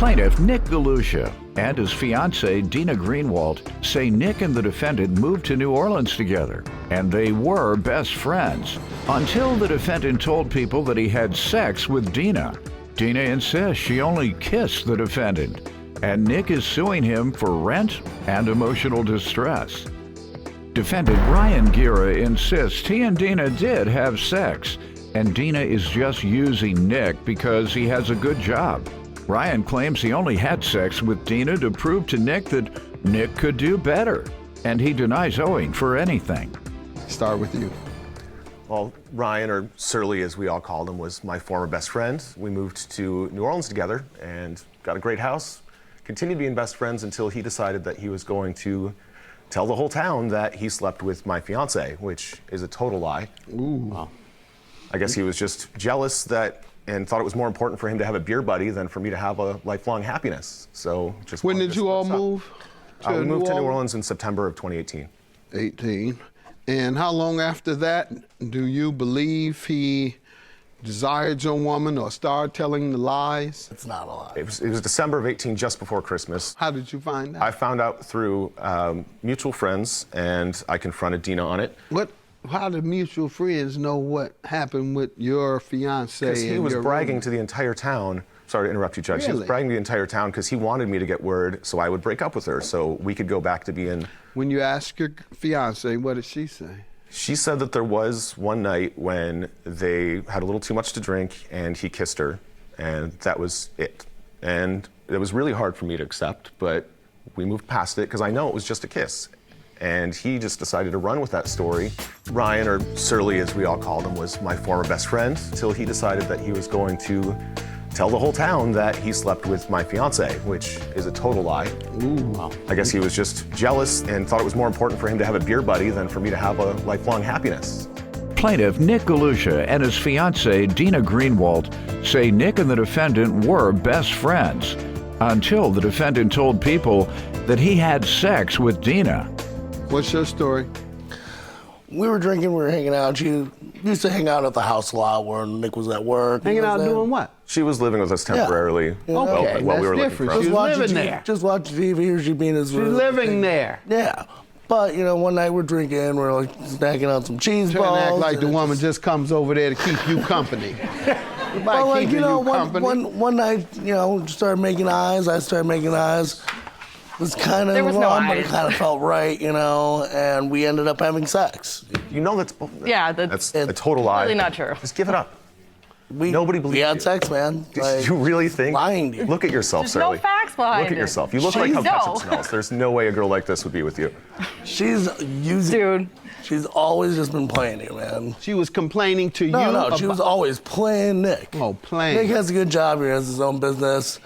Plaintiff Nick Galusha and his fiancée Dina Greenwald say Nick and the defendant moved to New Orleans together, and they were best friends until the defendant told people that he had sex with Dina. Dina insists she only kissed the defendant, and Nick is suing him for rent and emotional distress. Defendant Ryan Gira insists he and Dina did have sex, and Dina is just using Nick because he has a good job. Ryan claims he only had sex with Dina to prove to Nick that Nick could do better, and he denies owing for anything. Start with you. Well, Ryan, or Surly as we all called him, was my former best friend. We moved to New Orleans together and got a great house. Continued being best friends until he decided that he was going to tell the whole town that he slept with my fiancée, which is a total lie. Ooh. Wow. I guess he was just jealous and thought it was more important for him to have a beer buddy than for me to have a lifelong happiness. So just when did you all move? We moved to New Orleans in September of 2018. 18. And how long after that do you believe he desired your woman or started telling the lies? It's not a lie. It was December of 18, just before Christmas. How did you find out? I found out through mutual friends, and I confronted Dina on it. How did mutual friends know what happened with your fiancé? Because he was bragging to the entire town. Sorry to interrupt you, Judge. Really? He was bragging to the entire town because he wanted me to get word so I would break up with her so we could go back to being... When you asked your fiancé, what did she say? She said that there was one night when they had a little too much to drink and he kissed her, and that was it. And it was really hard for me to accept, but we moved past it because I know it was just a kiss. And he just decided to run with that story. Ryan, or Surly as we all called him, was my former best friend until he decided that he was going to tell the whole town that he slept with my fiancée, which is a total lie. Ooh. Wow. I guess he was just jealous and thought it was more important for him to have a beer buddy than for me to have a lifelong happiness. Plaintiff Nick Galusha and his fiancée Dina Greenwald say Nick and the defendant were best friends until the defendant told people that he had sex with Dina. What's your story? We were drinking, we were hanging out. She used to hang out at the house a lot where Nick was at work. Hanging out doing what? She was living with us temporarily Okay, while we were that's looking different. for She's us. living there. Just watching TV, or she being his She's living there. Yeah. But, one night we're drinking, we're like snacking on some cheese Trying balls. to act like the woman just comes over there to keep you company. Well, like, one night, started making eyes. I started making eyes. It was kind of wrong, but it kind of felt right, and we ended up having sex. That's a total lie. Really not true. Just give it up. Nobody believes believes we had you. sex, man. Did you really think? Lying to you. Look at yourself, There's Surly. no facts behind Look at it. yourself. You look like how ketchup smells. There's no way a girl like this would be with you. She's using... Dude. She's always just been playing you, man. She was complaining to you? No, she was always playing Nick. Oh, playing. Nick has a good job. He has his own business.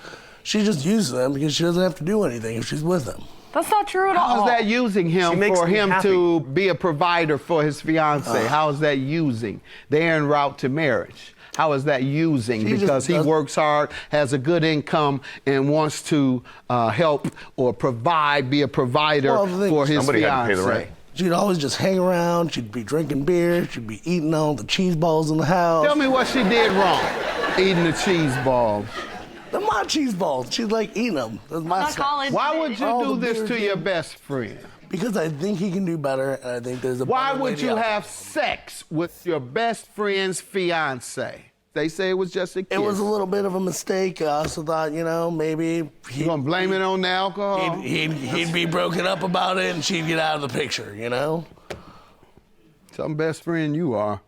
She just uses him because she doesn't have to do anything if she's with him. That's not true at all. How is that using him for him to be a provider for his fiancée? How is that using? They're en route to marriage. How is that using? Because he works hard, has a good income, and wants to help or provide, be a provider for his Somebody fiancée. had to pay the rent. She'd always just hang around. She'd be drinking beer. She'd be eating all the cheese balls in the house. Tell me what she did wrong, eating the cheese balls. They're my cheese balls. She's like eating them. That's my stuff. Why would you do this to your best friend? Because I think he can do better, and I think there's a Why better way would to you out. have sex with your best friend's fiancé? They say it was just a kiss. It was a little bit of a mistake. I also thought, maybe You gonna blame it on the alcohol? He'd be broken up about it, and she'd get out of the picture, Some best friend you are.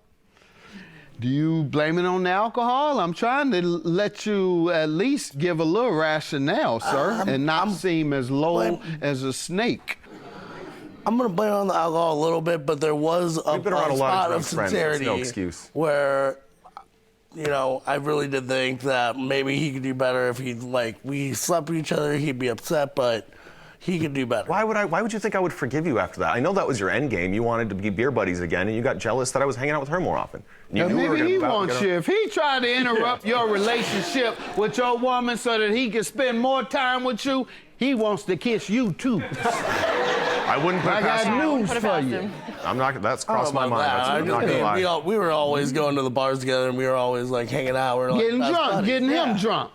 Do you blame it on the alcohol? I'm trying to let you at least give a little rationale, sir, and not seem as low as a snake. I'm gonna blame it on the alcohol a little bit, but there was a spot of sincerity no excuse. where, I really did think that maybe he could do better if we slept with each other. He'd be upset, but he could do better. Why would you think I would forgive you after that? I know that was your end game. You wanted to be beer buddies again, and you got jealous that I was hanging out with her more often. Maybe he wants you. If he tried to interrupt your relationship with your woman so that he can spend more time with you, he wants to kiss you too. I wouldn't put it past him. I got news for you. I'm not. That's crossed my mind. I'm not gonna lie. We were always going to the bars together, and we were always hanging out. We were Getting drunk, getting him drunk.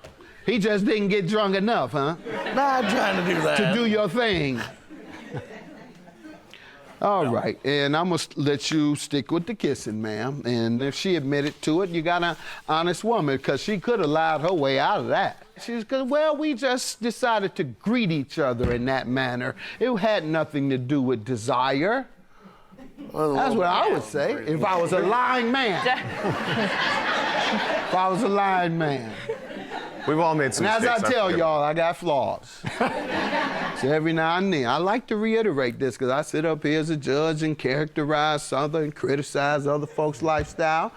He just didn't get drunk enough, huh? Not trying to do that. To do your thing. All right, and I'm gonna let you stick with the kissing, ma'am. And if she admitted to it, you got an honest woman, because she could have lied her way out of that. She's good. Well, we just decided to greet each other in that manner. It had nothing to do with desire. That's what I would say if I was a lying man. If I was a lying man. We've all made some mistakes. And as I tell y'all, I got flaws. So every now and then, I like to reiterate this because I sit up here as a judge and characterize something and criticize other folks' lifestyle.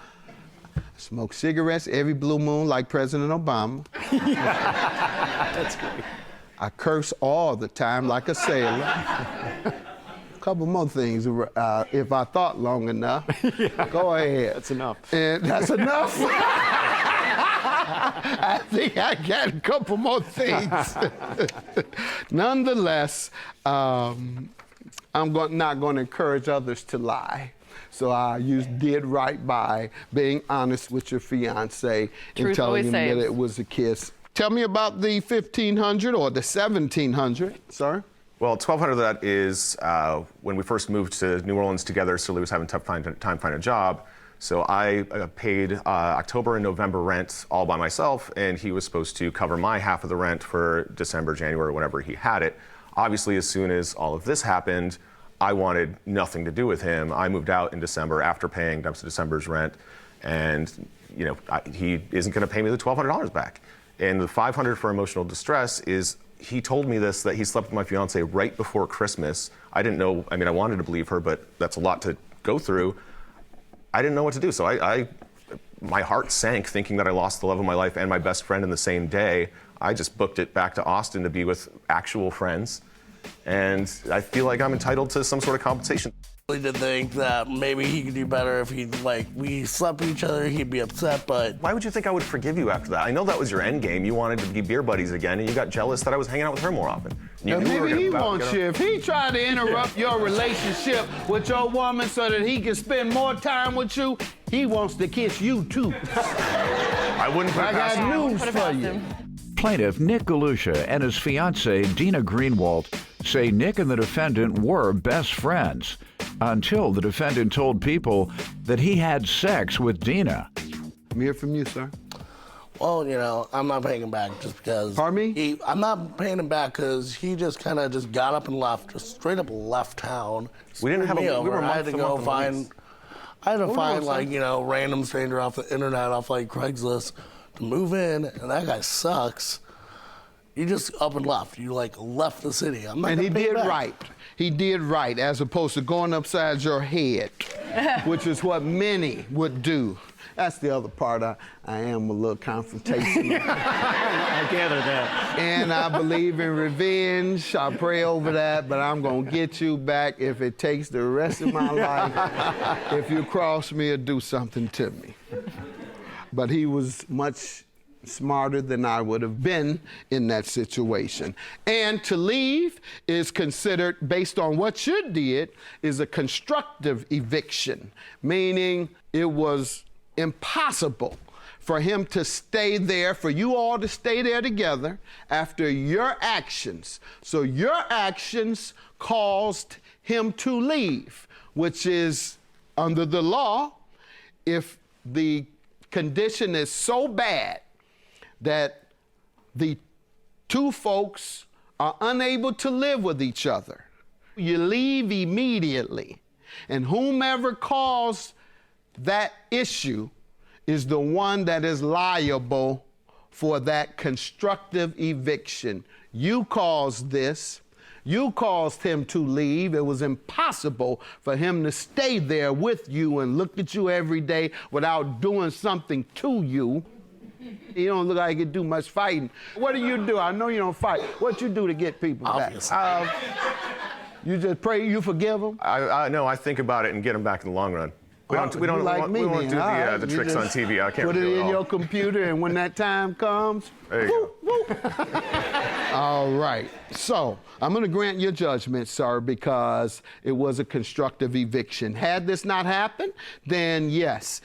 I smoke cigarettes every blue moon like President Obama. That's great. I curse all the time like a sailor. A couple more things, if I thought long enough. Go ahead. That's enough. And that's enough? I think I got a couple more things. Nonetheless, I'm not going to encourage others to lie. So I did right by being honest with your fiancé and telling him that it was a kiss. Tell me about the 1,500 or the 1,700, sir. Well, 1,200 of that is when we first moved to New Orleans together, Sully was having a tough time finding a job. So I paid October and November rent all by myself, and he was supposed to cover my half of the rent for December, January, whenever he had it. Obviously, as soon as all of this happened, I wanted nothing to do with him. I moved out in December after paying December's rent, and he isn't going to pay me the $1,200 back. And the $500 for emotional distress is, he told me this, that he slept with my fiance right before Christmas. I didn't know, I wanted to believe her, but that's a lot to go through. I didn't know what to do, so my heart sank thinking that I lost the love of my life and my best friend in the same day. I just booked it back to Austin to be with actual friends, and I feel like I'm entitled to some sort of compensation. I really did think that maybe he could do better if we slept with each other, he'd be upset, but... Why would you think I would forgive you after that? I know that was your end game. You wanted to be beer buddies again, and you got jealous that I was hanging out with her more often. Maybe he wants you. If he tried to interrupt your relationship with your woman so that he can spend more time with you, he wants to kiss you too. I wouldn't put it past him. I got news for you. Plaintiff Nick Galusha and his fiancée, Dina Greenwald, say Nick and the defendant were best friends until the defendant told people that he had sex with Dina. I'm here from you, sir. Well, I'm not paying him back just because... Pardon me? I'm not paying him back because he just kind of just got up and left, just straight up left town. We didn't have a... We were I had to go find... I had to find, random stranger off the internet, off, Craigslist, to move in, and that guy sucks. You just up and left. You, left the city. I'm not and he did back. right. He did right, as opposed to going upside your head, which is what many would do. That's the other part. I am a little confrontational. I gathered that. And I believe in revenge. I pray over that, but I'm going to get you back if it takes the rest of my life, if you cross me or do something to me. But he was much smarter than I would have been in that situation. And to leave is considered, based on what you did, is a constructive eviction, meaning it was impossible for him to stay there, for you all to stay there together after your actions. So your actions caused him to leave, which is, under the law, if the condition is so bad that the two folks are unable to live with each other, you leave immediately. And whomever caused that issue is the one that is liable for that constructive eviction. You caused this. You caused him to leave. It was impossible for him to stay there with you and look at you every day without doing something to you. You don't look like you do much fighting. What do? I know you don't fight. What you do to get people Obviously. back? You just pray you forgive them? No, I think about it and get them back in the long run. We don't do the tricks on TV. I can't put it do it in all. your computer, and when that time comes, there you go. All right. So I'm going to grant your judgment, sir, because it was a constructive eviction. Had this not happened, then yes,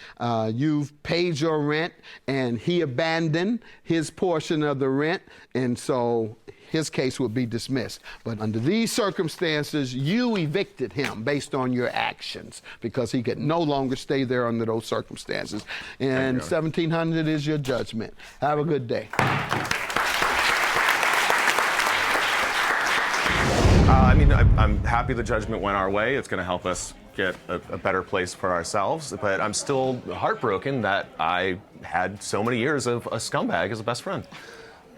you've paid your rent, and he abandoned his portion of the rent, and so his case would be dismissed. But under these circumstances, you evicted him based on your actions because he could no longer stay there under those circumstances. And $1,700 is your judgment. Have a good day. I mean, I'm happy the judgment went our way. It's going to help us get a better place for ourselves. But I'm still heartbroken that I had so many years of a scumbag as a best friend.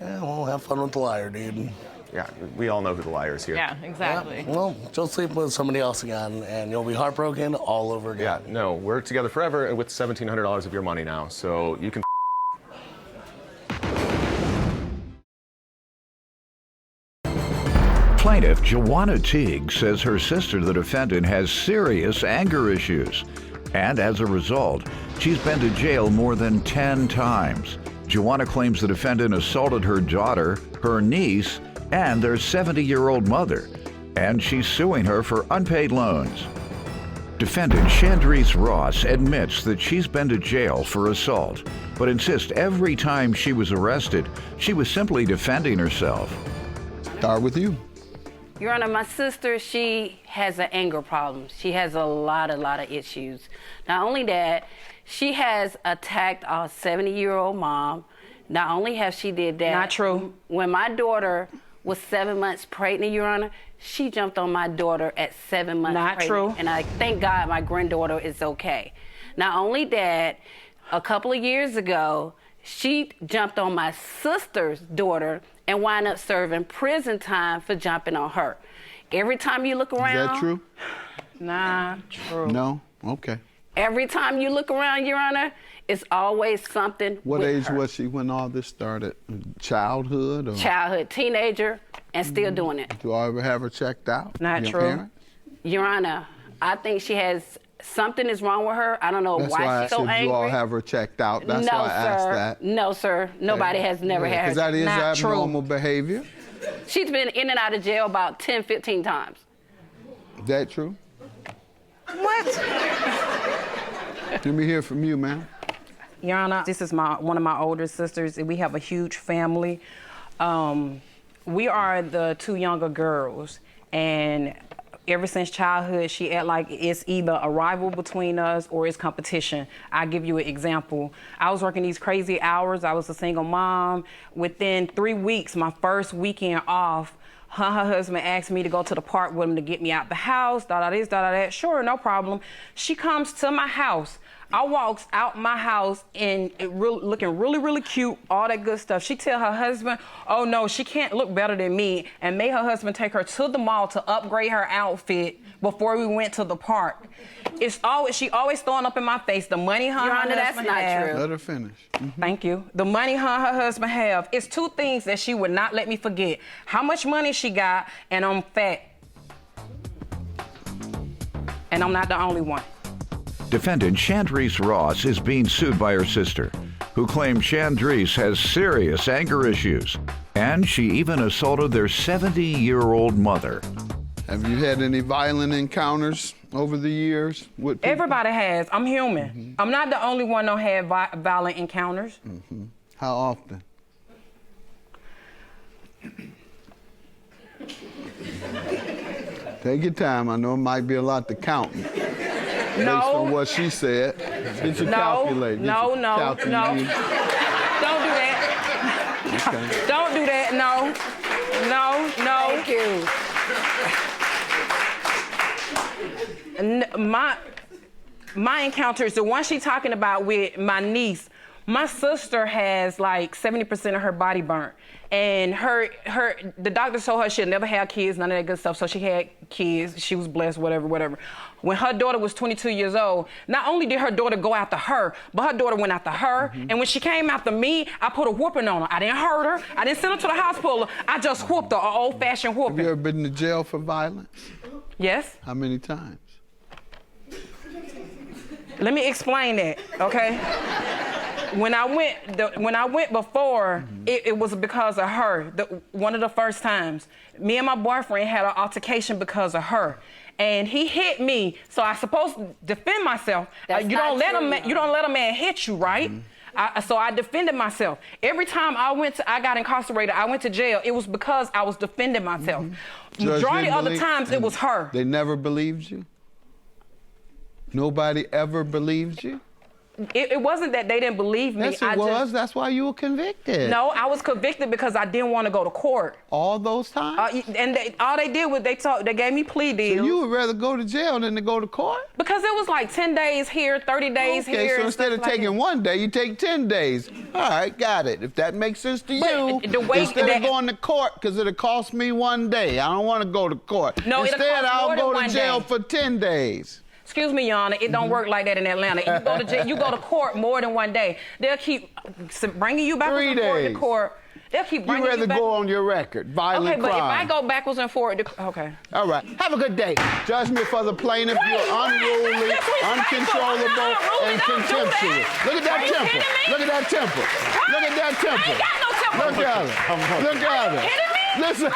Yeah, well, have fun with the liar, dude. Yeah, we all know who the liar is here. Yeah, exactly. Yeah, well, just sleep with somebody else again, and you'll be heartbroken all over again. Yeah, no, we're together forever with $1,700 of your money now, so you can. Plaintiff Joanna Teague says her sister, the defendant, has serious anger issues. And as a result, she's been to jail more than 10 times. Joanna claims the defendant assaulted her daughter, her niece, and their 70-year-old mother. And she's suing her for unpaid loans. Defendant Chandrice Ross admits that she's been to jail for assault, but insists every time she was arrested, she was simply defending herself. Start with you. Your Honor, my sister, she has an anger problem. She has a lot of issues. Not only that, she has attacked our 70-year-old mom. Not only has she did that. Not true. When my daughter was 7 months pregnant, Your Honor, she jumped on my daughter at 7 months Not pregnant. true. And I thank God my granddaughter is okay. Not only that, a couple of years ago, she jumped on my sister's daughter and wound up serving prison time for jumping on her. Every time you look around... Is that true? Not true. No? Okay. Every time you look around, Your Honor, it's always something What with age her. was she when all this started? Childhood? Or Childhood, teenager, and still doing it. do I ever have her checked out? Not Your true. parents? Your Honor, I think she has... Something is wrong with her. I don't know That's why she's so I said angry. you all have her checked out. That's no, why I asked sir. that. No, sir. Nobody has never had her. Because that is Not true. abnormal behavior. She's been in and out of jail about 10, 15 times. Is that true? What? Let me hear from you, ma'am. Your Honor, this is one of my older sisters, and we have a huge family. We are the two younger girls, and ever since childhood, she act like it's either a rival between us or it's competition. I'll give you an example. I was working these crazy hours. I was a single mom. Within 3 weeks, my first weekend off, her husband asked me to go to the park with him to get me out the house, this, that. Sure, no problem. She comes to my house. I walks out my house and looking really cute, all that good stuff. She tell her husband, oh no, she can't look better than me, and made her husband take her to the mall to upgrade her outfit before we went to the park. She always throwing up in my face the money her Your Honor, that's husband not have. true. Let her finish. Thank you. The money her husband have. It's two things that she would not let me forget. How much money she got, and I'm fat. And I'm not the only one. Defendant Chandrice Ross is being sued by her sister, who claims Chandrice has serious anger issues, and she even assaulted their 70-year-old mother. Have you had any violent encounters over the years with people? Everybody has. I'm human. I'm not the only one that had violent encounters. How often? Take your time. I know it might be a lot to count. Based on what she said. Get your calculator. No. Don't do that. Okay. Don't do that. No. Thank you. My encounters, the one she's talking about with my niece, my sister has like 70% of her body burnt. And the doctor told her she'll never have kids, none of that good stuff. So she had kids. She was blessed, whatever. When her daughter was 22 years old, not only did her daughter go after her, but her daughter went after her. And when she came after me, I put a whooping on her. I didn't hurt her. I didn't send her to the hospital. I just whooped her, an old-fashioned Have you whooping. ever been to jail for violence? Yes. How many times? Let me explain that, okay? When I went before, it was because of her. One of the first times, me and my boyfriend had an altercation because of her, and he hit me. So I supposed to defend myself. You don't let a man hit you, right? So I defended myself. Every time I got incarcerated, I went to jail. It was because I was defending myself. Majority of the times, it was her. They never believed you? Nobody ever believed you? It wasn't that they didn't believe me. Yes, it was. That's why you were convicted. No, I was convicted because I didn't want to go to court. All those times? And all they did was they gave me plea deals. So you would rather go to jail than to go to court? Because it was like 10 days here, 30 days here. Okay, so instead of taking 1 day, you take 10 days. All right, got it. If that makes sense to you, instead of going to court, because it'll cost me 1 day, I don't want to go to court. No, instead, I'll go to jail for 10 days. Excuse me, Your Honor, it don't work like that in Atlanta. If you go to jail, you go to court more than 1 day. They'll keep bringing you backwards and forward to court. They'll keep bringing you back. You'd rather go on your record, violent crime. Okay, but if I go backwards and forward, okay. All right, have a good day. Judgment for the plaintiff, you're unruly, uncontrollable, and contemptuous. Look at that temper. Look at that temper. Look at that temper. I ain't got no temper. Look at her. Look at her. Listen,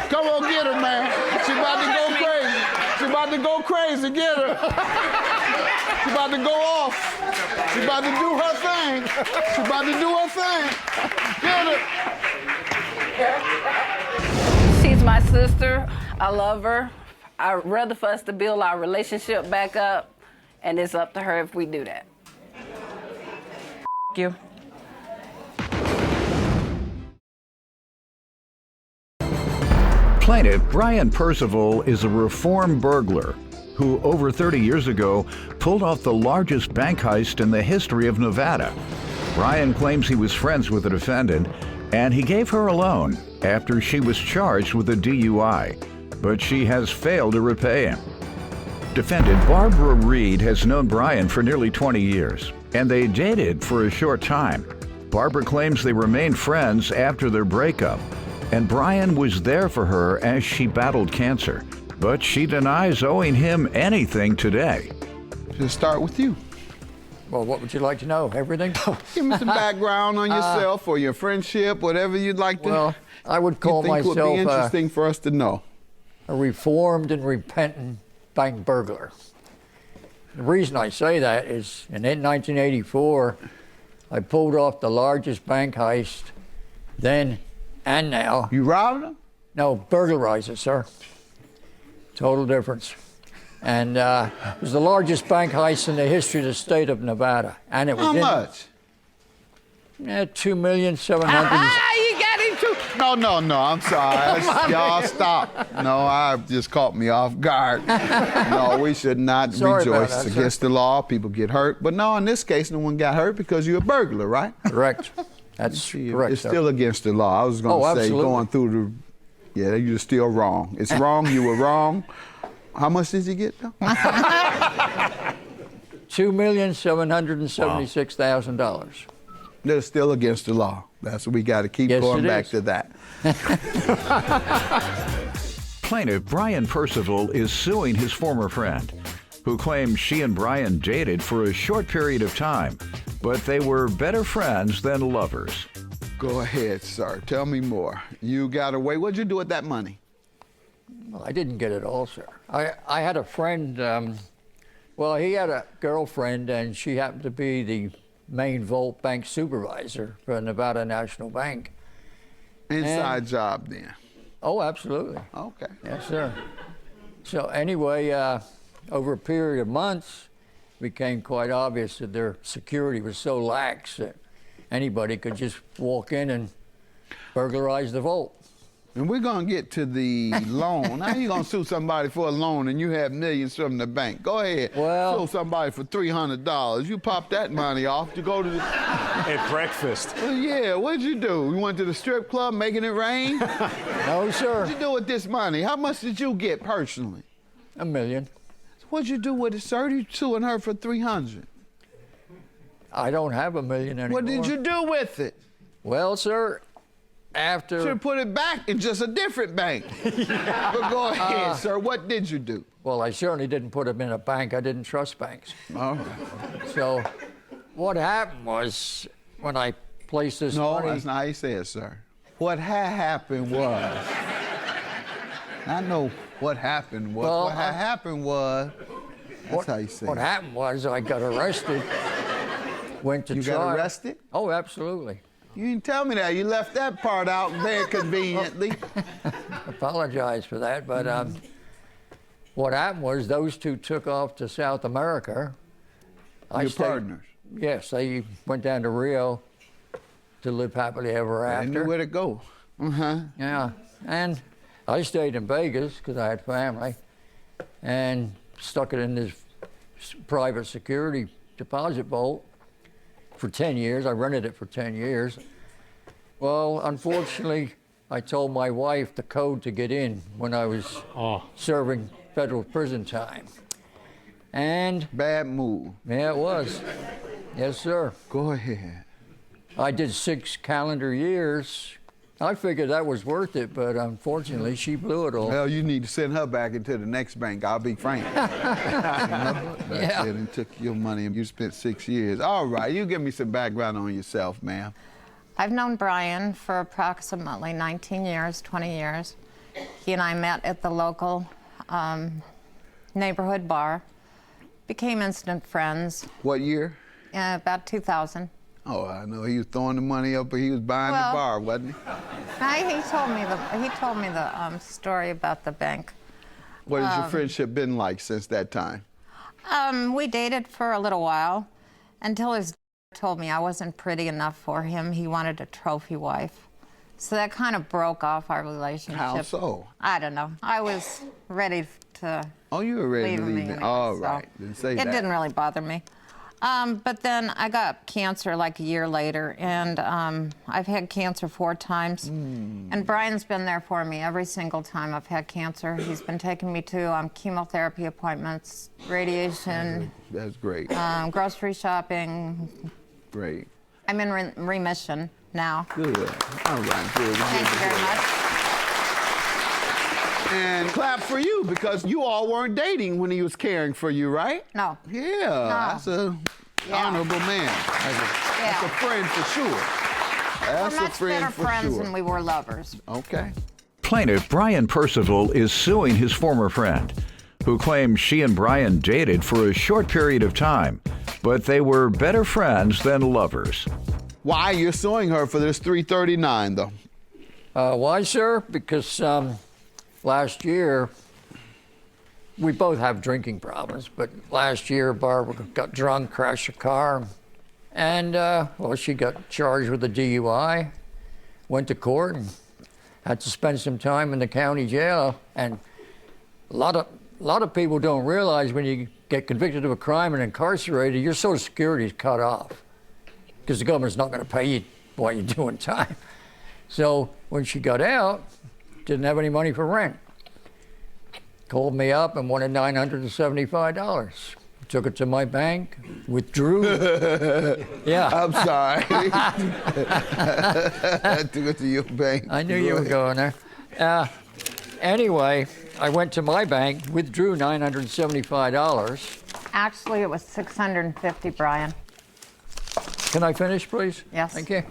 come on, get her, man. She about to go crazy. She about to go crazy. Get her. She about to go off. She about to do her thing. She about to do her thing. Get her. She's my sister. I love her. I'd rather for us to build our relationship back up, and it's up to her if we do that. Thank you. Plaintiff Brian Percival is a reformed burglar who, over 30 years ago, pulled off the largest bank heist in the history of Nevada. Brian claims he was friends with the defendant, and he gave her a loan after she was charged with a DUI, but she has failed to repay him. Defendant Barbara Reed has known Brian for nearly 20 years, and they dated for a short time. Barbara claims they remained friends after their breakup, and Brian was there for her as she battled cancer. But she denies owing him anything today. Should start with you. Well, what would you like to know? Everything? Give me some background on yourself or your friendship, whatever you'd like to. Well, I would call myself would be interesting for us to know. A reformed and repentant bank burglar. The reason I say that is in 1984, I pulled off the largest bank heist then and now. You robbed them? No, burglarized it, sir. Total difference. And it was the largest bank heist in the history of the state of Nevada. And it was How much? $2,700,000. You got into. No, I'm sorry. Y'all stop. No, I just caught me off guard. No, we should not rejoice against the law. People get hurt. But no, in this case, no one got hurt because you're a burglar, right? Correct. That's correct. It's still against the law. I was going to say, going through the. Yeah, you're still wrong. It's wrong. You were wrong. How much did you get, though? $2,776,000. They're still against the law. That's what we got to keep going back to that. Plaintiff Brian Percival is suing his former friend, who claims she and Brian dated for a short period of time, but they were better friends than lovers. Go ahead, sir. Tell me more. You got away. What'd you do with that money? Well, I didn't get it all, sir. I had a friend, he had a girlfriend, and she happened to be the main vault bank supervisor for Nevada National Bank. Inside job, then? Oh, absolutely. Okay. Yes, sir. So anyway, over a period of months, it became quite obvious that their security was so lax that anybody could just walk in and burglarize the vault. And we're going to get to the loan. How are you going to sue somebody for a loan and you have millions from the bank? Go ahead. Well, sue somebody for $300. You pop that money off. You go to the... At breakfast. Well, yeah, what'd you do? You went to the strip club making it rain? No, sir. What'd you do with this money? How much did you get personally? $1 million. What'd you do with it, sir? You suing her for $300. I don't have $1 million anymore. What did you do with it? Well, sir, Should have put it back in just a different bank. But go ahead, sir. What did you do? Well, I certainly didn't put them in a bank. I didn't trust banks. All right. So what happened was when I placed this money... No, that's not how you say it, sir. What had happened was... I know what happened was... Well, what had happened was... That's how you say it. What happened was I got arrested, went to trial. You got arrested? Oh, absolutely. You didn't tell me that. You left that part out very conveniently. Apologize for that, but what happened was those two took off to South America. Your partners? Yes, they went down to Rio to live happily ever after. They knew where to go. Yeah, and I stayed in Vegas because I had family, and stuck it in this private security deposit vault for 10 years. I rented it for 10 years. Well, unfortunately, I told my wife the code to get in when I was serving federal prison time. And... Bad move. Yeah, it was. Yes, sir. Go ahead. I did 6 calendar years. I figured that was worth it, but unfortunately, she blew it all. Well, you need to send her back into the next bank. I'll be frank. That's it, and took your money, and you spent 6 years. All right, you give me some background on yourself, ma'am. I've known Brian for approximately 19 years, 20 years. He and I met at the local neighborhood bar, became instant friends. What year? About 2000. Oh, I know he was throwing the money up, but he was buying the bar, wasn't he? He told me the story about the bank. What has your friendship been like since that time? We dated for a little while until his dad told me I wasn't pretty enough for him. He wanted a trophy wife. So that kind of broke off our relationship. How so? I don't know. I was ready to Oh, you were ready to leave him. it. All right. Didn't say that. It didn't really bother me. But then I got cancer like a year later, and I've had cancer 4 times. And Brian's been there for me every single time I've had cancer. He's been taking me to chemotherapy appointments, radiation. That's great. Grocery shopping. Great. I'm in remission now. Good. All right, good. Thank you very much. And clap for you, because you all weren't dating when he was caring for you, right? No. Yeah, that's a honorable man. That's a friend for sure. That's We're much better friends than we were lovers. Okay. Plaintiff Brian Percival is suing his former friend, who claims she and Brian dated for a short period of time, but they were better friends than lovers. Why you're suing her for this 339, though? Why, sir? Because last year, we both have drinking problems, but last year Barbara got drunk, crashed her car, and well, she got charged with a DUI, went to court, and had to spend some time in the county jail. And a lot of people don't realize when you get convicted of a crime and incarcerated, your Social Security is cut off because the government's not going to pay you while you're doing time. So when she got out, didn't have any money for rent. Called me up and wanted $975. Took it to my bank, withdrew. Yeah. I'm sorry. Took it to your bank. I knew you were going there. Anyway, I went to my bank, withdrew $975. Actually, it was $650, Brian. Can I finish, please? Yes. Thank you.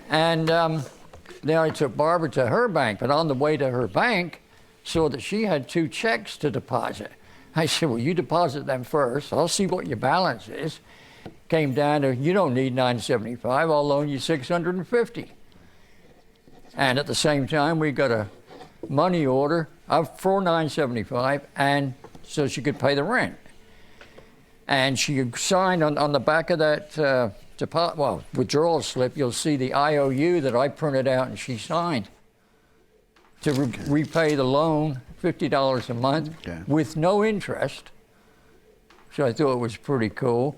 And then I took Barbara to her bank, but on the way to her bank, saw that she had 2 checks to deposit. I said, well, you deposit them first. I'll see what your balance is. Came down to, you don't need $975, I'll loan you $650. And at the same time, we got a money order for $975, and so she could pay the rent. And she signed on the back of that withdrawal slip, you'll see the IOU that I printed out and she signed to repay the loan, $50 a month, with no interest. So I thought it was pretty cool.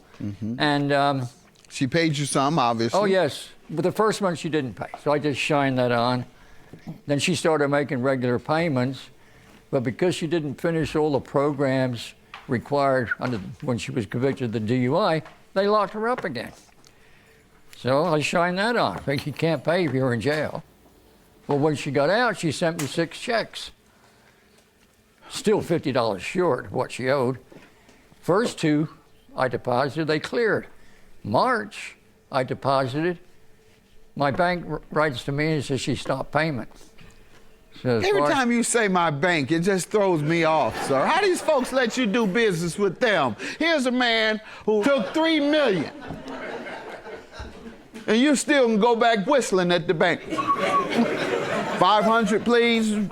And she paid you some, obviously. Oh, yes. But the first month she didn't pay, so I just shined that on. Then she started making regular payments, but because she didn't finish all the programs required when she was convicted of the DUI, they locked her up again. So I shined that on. You can't pay if you're in jail. Well, when she got out, she sent me 6 checks. Still $50 short of what she owed. First 2 I deposited, they cleared. March, I deposited. My bank writes to me and says she stopped payment. Says, every time you say my bank, it just throws me off, sir. How these folks let you do business with them? Here's a man who took $3 million. And you still can go back whistling at the bank. 500, please.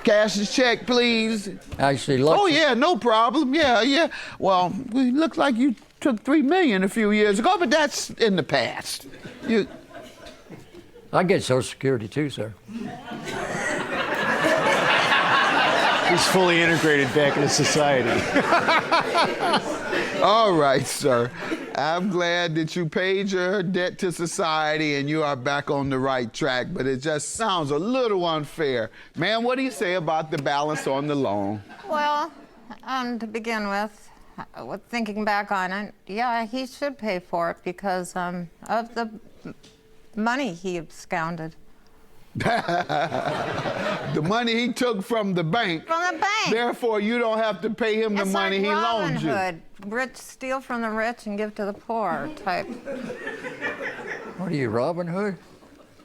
Cash the check, please. Actually, oh, yeah, no problem. Yeah. Well, it looks like you took $3 million a few years ago, but that's in the past. I get Social Security too, sir. He's fully integrated back into society. All right, sir. I'm glad that you paid your debt to society and you are back on the right track, but it just sounds a little unfair. Ma'am, what do you say about the balance on the loan? Well, to begin with thinking back on it, yeah, he should pay for it because of the money he absconded. The money he took from the bank. From the bank. Therefore, you don't have to pay him the money he loaned you. Robin Hood. Rich steal from the rich and give to the poor type. What are you, Robin Hood?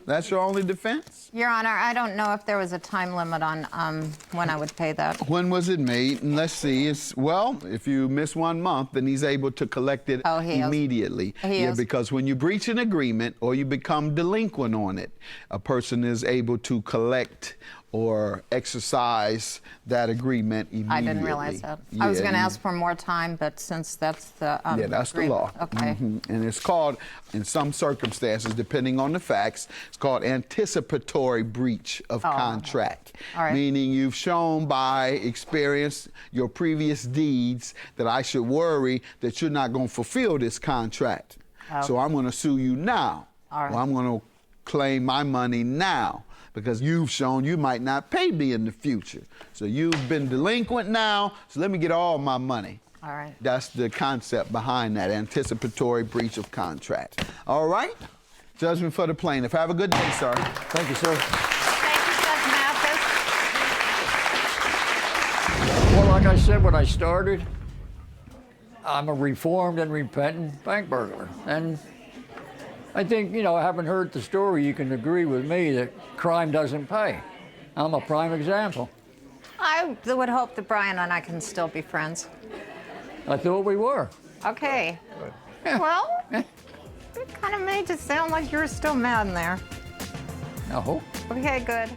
That's your only defense? Your Honor, I don't know if there was a time limit on when I would pay that. When was it made? And let's see. Well, if you miss 1 month, then he's able to collect it immediately. He is. Because when you breach an agreement or you become delinquent on it, a person is able to collect or exercise that agreement immediately. I didn't realize that. I was going to ask for more time, but since that's the that's the agreement. law. Okay. And it's called, in some circumstances, depending on the facts, it's called anticipatory breach of contract. All right. Meaning you've shown by experience, your previous deeds, that I should worry that you're not going to fulfill this contract. So I'm going to sue you now. All right. Or I'm going to claim my money now, because you've shown you might not pay me in the future. So you've been delinquent now, so let me get all my money. All right. That's the concept behind that, anticipatory breach of contract. All right? Judgment for the plaintiff. Have a good day, sir. Thank you, sir. Thank you, Judge Mathis. Well, like I said when I started, I'm a reformed and repentant bank burglar. And I think, having heard the story, you can agree with me that crime doesn't pay. I'm a prime example. I would hope that Brian and I can still be friends. I thought we were. Okay. Well, it kind of made it sound like you were still mad in there. No. Okay, good.